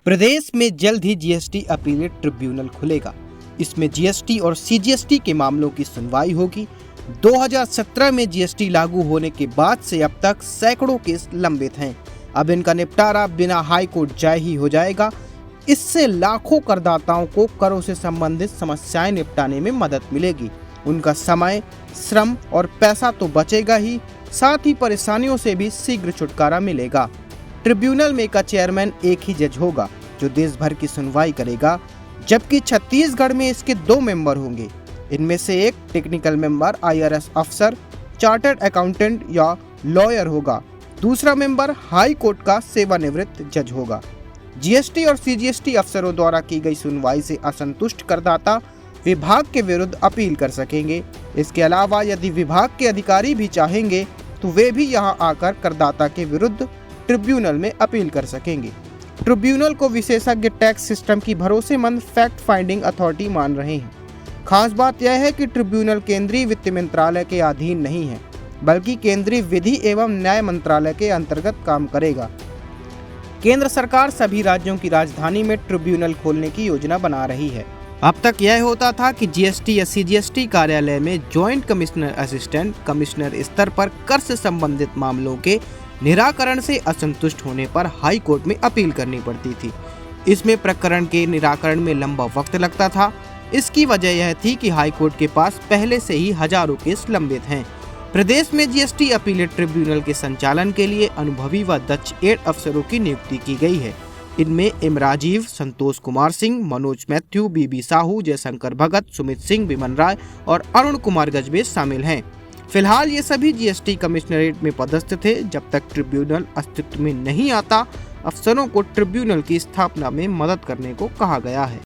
प्रदेश में जल्द ही GST appellate tribunal खुलेगा। इसमें जीएसटी और सीजीएसटी के मामलों की सुनवाई होगी। 2017 में जीएसटी लागू होने के बाद से अब तक सैकड़ों केस लंबित हैं। अब इनका निपटारा बिना हाई कोर्ट जाए ही हो जाएगा। इससे लाखों करदाताओं को करों से संबंधित समस्याएं निपटाने में मदद मिलेगी। उनका समय, श्रम और पैसा तो बचेगा ही, साथ ही परेशानियों से भी शीघ्र छुटकारा मिलेगा। ट्रिब्यूनल में का चेयरमैन एक ही जज होगा जो देश भर की सुनवाई करेगा, जबकि छत्तीसगढ़ में इसके 2 मेंबर होंगे। इनमें से एक टेक्निकल मेंबर IRS अफसर, चार्टर्ड अकाउंटेंट या लॉयर होगा। दूसरा मेंबर हाई कोर्ट का सेवानिवृत्त जज होगा। जीएसटी और सीजीएसटी अफसरों द्वारा की गई सुनवाई से असंतुष्ट करदाता विभाग के विरुद्ध अपील कर सकेंगे। इसके अलावा यदि विभाग के अधिकारी भी चाहेंगे तो वे भी यहां आकर करदाता के विरुद्ध ट्रिब्यूनल में अपील कर सकेंगे। ट्रिब्यूनल को विशेषज्ञ टैक्स सिस्टम की भरोसेमंद फैक्ट फाइंडिंग अथॉरिटी मान रहे हैं। खास बात यह है कि ट्रिब्यूनल केंद्रीय वित्त मंत्रालय के अधीन नहीं है, बल्कि केंद्रीय विधि एवं न्याय मंत्रालय के अंतर्गत काम करेगा। केंद्र सरकार सभी राज्यों की राजधानी में ट्रिब्यूनल खोलने की योजना बना रही है। अब तक यह होता था कि जीएसटी या सीजीएसटी कार्यालय में ज्वाइंट कमिश्नर असिस्टेंट कमिश्नर स्तर पर कर से संबंधित मामलों के निराकरण से असंतुष्ट होने पर हाई कोर्ट में अपील करनी पड़ती थी। इसमें प्रकरण के निराकरण में लंबा वक्त लगता था। इसकी वजह यह थी कि हाई कोर्ट के पास पहले से ही हजारों केस लंबित हैं। प्रदेश में जीएसटी अपीलेट ट्रिब्यूनल के संचालन के लिए अनुभवी व दक्ष 8 अफसरों की नियुक्ति की गई है। इनमें एम राजीव, संतोष कुमार सिंह, मनोज मैथ्यू, बीबी साहू, जयशंकर भगत, सुमित सिंह, विमन राय और अरुण कुमार गजबे शामिल हैं। फिलहाल ये सभी जीएसटी कमिश्नरेट में पदस्थ थे। जब तक ट्रिब्यूनल अस्तित्व में नहीं आता, अफसरों को ट्रिब्यूनल की स्थापना में मदद करने को कहा गया है।